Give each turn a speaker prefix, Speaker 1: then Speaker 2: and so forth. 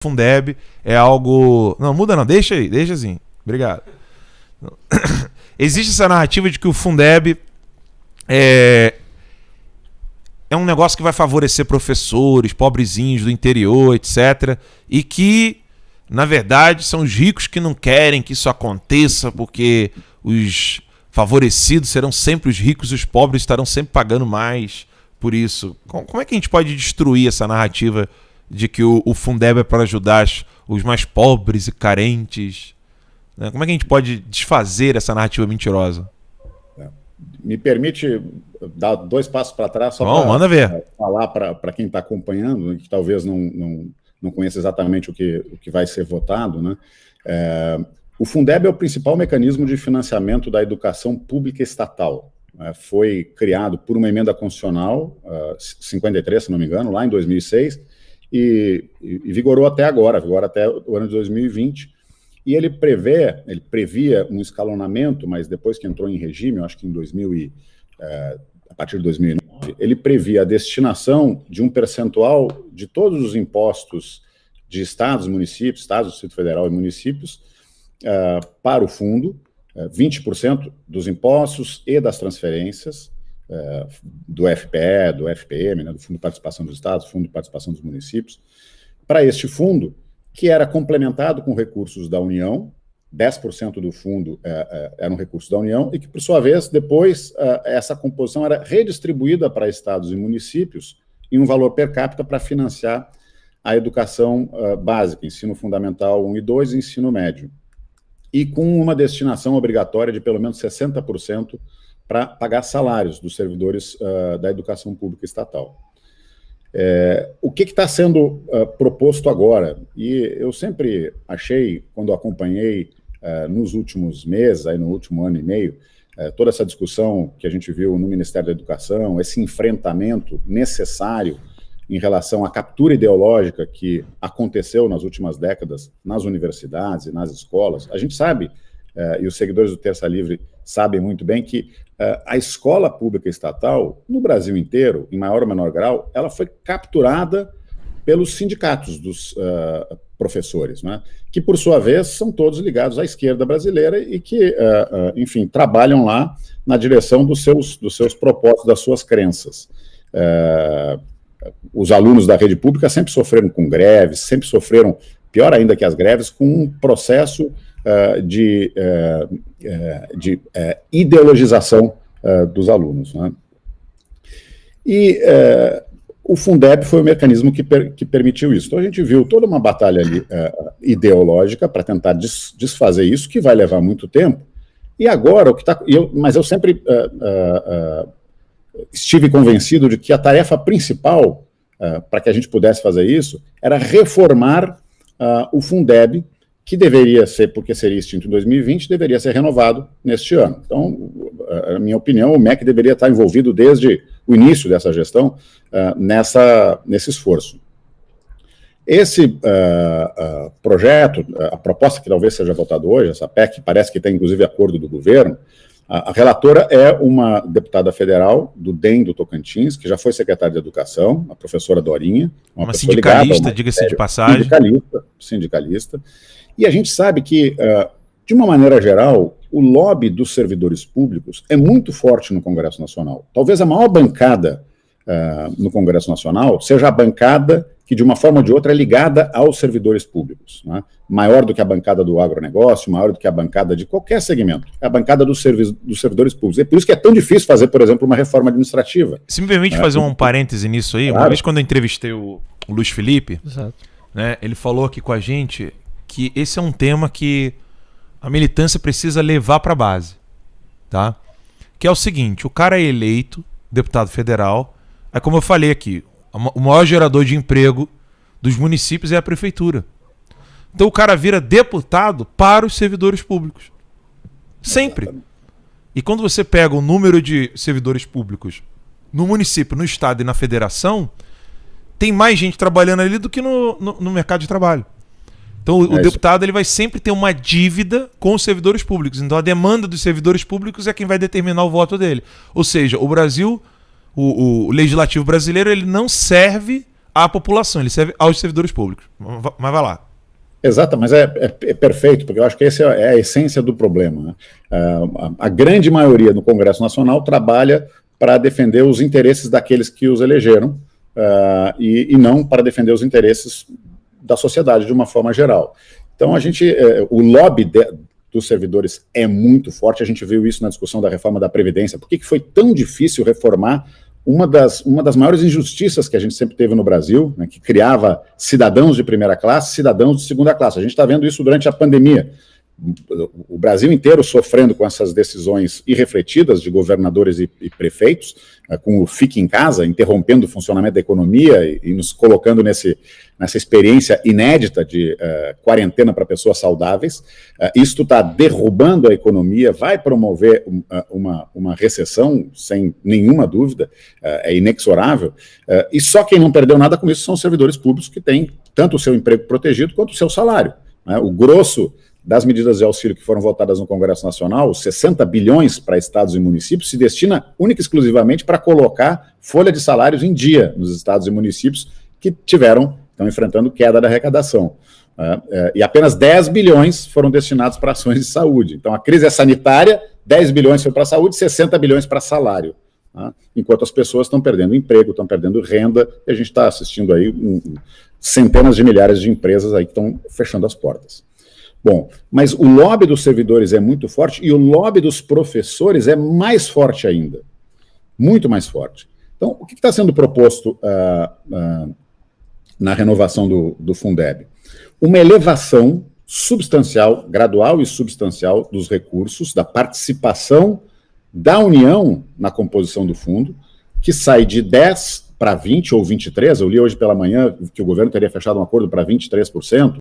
Speaker 1: Fundeb é algo... Não, muda não, deixa aí, deixa assim. Obrigado. Existe essa narrativa de que o Fundeb é um negócio que vai favorecer professores, pobrezinhos do interior, etc. E que, na verdade, são os ricos que não querem que isso aconteça, porque os favorecidos serão sempre os ricos e os pobres estarão sempre pagando mais por isso. Como é que a gente pode destruir essa narrativa de que o Fundeb é para ajudar os mais pobres e carentes? Né? Como é que a gente pode desfazer essa narrativa mentirosa?
Speaker 2: Me permite dar 2 passos para trás só
Speaker 1: para
Speaker 2: falar para quem está acompanhando, que talvez não conheça exatamente o que vai ser votado, né? O Fundeb é o principal mecanismo de financiamento da educação pública estatal. Foi criado por uma emenda constitucional, 53, se não me engano, lá em 2006, e vigorou até agora, vigora até o ano de 2020, e ele previa um escalonamento, mas depois que entrou em regime, eu acho que a partir de 2009, ele previa a destinação de um percentual de todos os impostos de estados, municípios, estados, Distrito Federal e municípios, para o fundo, 20% dos impostos e das transferências, do FPE, do FPM, né, do Fundo de Participação dos Estados, Fundo de Participação dos Municípios, para este fundo, que era complementado com recursos da União, 10% do fundo eram recursos da União, e que, por sua vez, depois, essa composição era redistribuída para estados e municípios em um valor per capita para financiar a educação básica, ensino fundamental 1 e 2 e ensino médio, e com uma destinação obrigatória de pelo menos 60% para pagar salários dos servidores da educação pública estatal. O que está sendo proposto agora? E eu sempre achei, quando acompanhei nos últimos meses, aí no último ano e meio, toda essa discussão que a gente viu no Ministério da Educação, esse enfrentamento necessário em relação à captura ideológica que aconteceu nas últimas décadas nas universidades e nas escolas. A gente sabe, e os seguidores do Terça Livre sabem muito bem, que a escola pública estatal, no Brasil inteiro, em maior ou menor grau, ela foi capturada pelos sindicatos dos professores, né? Que, por sua vez, são todos ligados à esquerda brasileira e que, enfim, trabalham lá na direção dos seus propósitos, das suas crenças. Os alunos da rede pública sempre sofreram com greves, sempre sofreram, pior ainda que as greves, com um processo de ideologização dos alunos, né? E o Fundeb foi o mecanismo que permitiu isso. Então a gente viu toda uma batalha ali, ideológica para tentar desfazer isso, que vai levar muito tempo. E agora, mas eu sempre estive convencido de que a tarefa principal para que a gente pudesse fazer isso era reformar o Fundeb, que deveria ser, porque seria extinto em 2020, deveria ser renovado neste ano. Então, na minha opinião, o MEC deveria estar envolvido desde o início dessa gestão nesse esforço. Esse projeto, a proposta que talvez seja votada hoje, essa PEC, parece que tem inclusive acordo do governo, a relatora é uma deputada federal do DEM do Tocantins, que já foi secretária de Educação, a professora Dorinha.
Speaker 1: Uma sindicalista, diga-se de passagem.
Speaker 2: Sindicalista. E a gente sabe que, de uma maneira geral, o lobby dos servidores públicos é muito forte no Congresso Nacional. Talvez a maior bancada no Congresso Nacional seja a bancada que, de uma forma ou de outra, é ligada aos servidores públicos, né? Maior do que a bancada do agronegócio, maior do que a bancada de qualquer segmento. É a bancada dos servidores públicos. É por isso que é tão difícil fazer, por exemplo, uma reforma administrativa.
Speaker 1: Se me permite fazer um parêntese nisso aí, claro. Uma vez quando eu entrevistei o Luiz Felipe, né, ele falou aqui com a gente que esse é um tema que a militância precisa levar para a base, tá? Que é o seguinte, o cara é eleito, deputado federal, aí como eu falei aqui, o maior gerador de emprego dos municípios é a prefeitura. Então o cara vira deputado para os servidores públicos. Sempre. E quando você pega o número de servidores públicos no município, no estado e na federação, tem mais gente trabalhando ali do que no mercado de trabalho. Então o deputado ele vai sempre ter uma dívida com os servidores públicos. Então a demanda dos servidores públicos é quem vai determinar o voto dele. Ou seja, o Brasil, o legislativo brasileiro, ele não serve à população, ele serve aos servidores públicos. Mas vai lá.
Speaker 2: Exato, mas é perfeito, porque eu acho que essa é a essência do problema, né? A grande maioria no Congresso Nacional trabalha para defender os interesses daqueles que os elegeram, e não para defender os interesses da sociedade de uma forma geral. Então, o lobby dos servidores é muito forte, a gente viu isso na discussão da reforma da Previdência. Por que foi tão difícil reformar uma das maiores injustiças que a gente sempre teve no Brasil, né, que criava cidadãos de primeira classe, cidadãos de segunda classe? A gente está vendo isso durante a pandemia. O Brasil inteiro sofrendo com essas decisões irrefletidas de governadores e prefeitos, com o fique em casa, interrompendo o funcionamento da economia e nos colocando nessa experiência inédita de quarentena para pessoas saudáveis. Isto está derrubando a economia, vai promover uma recessão, sem nenhuma dúvida, é inexorável, e só quem não perdeu nada com isso são os servidores públicos, que têm tanto o seu emprego protegido quanto o seu salário, né? O grosso das medidas de auxílio que foram votadas no Congresso Nacional, 60 bilhões para estados e municípios, se destina única e exclusivamente para colocar folha de salários em dia nos estados e municípios que estão enfrentando queda da arrecadação. E apenas 10 bilhões foram destinados para ações de saúde. Então, a crise é sanitária, 10 bilhões foi para a saúde, 60 bilhões para salário. Enquanto as pessoas estão perdendo emprego, estão perdendo renda, e a gente está assistindo aí centenas de milhares de empresas aí que estão fechando as portas. Bom, mas o lobby dos servidores é muito forte e o lobby dos professores é mais forte ainda, muito mais forte. Então, o que está sendo proposto na renovação do Fundeb? Uma elevação substancial, gradual e substancial dos recursos, da participação da União na composição do fundo, que sai de 10% para 20% ou 23%, eu li hoje pela manhã que o governo teria fechado um acordo para 23%,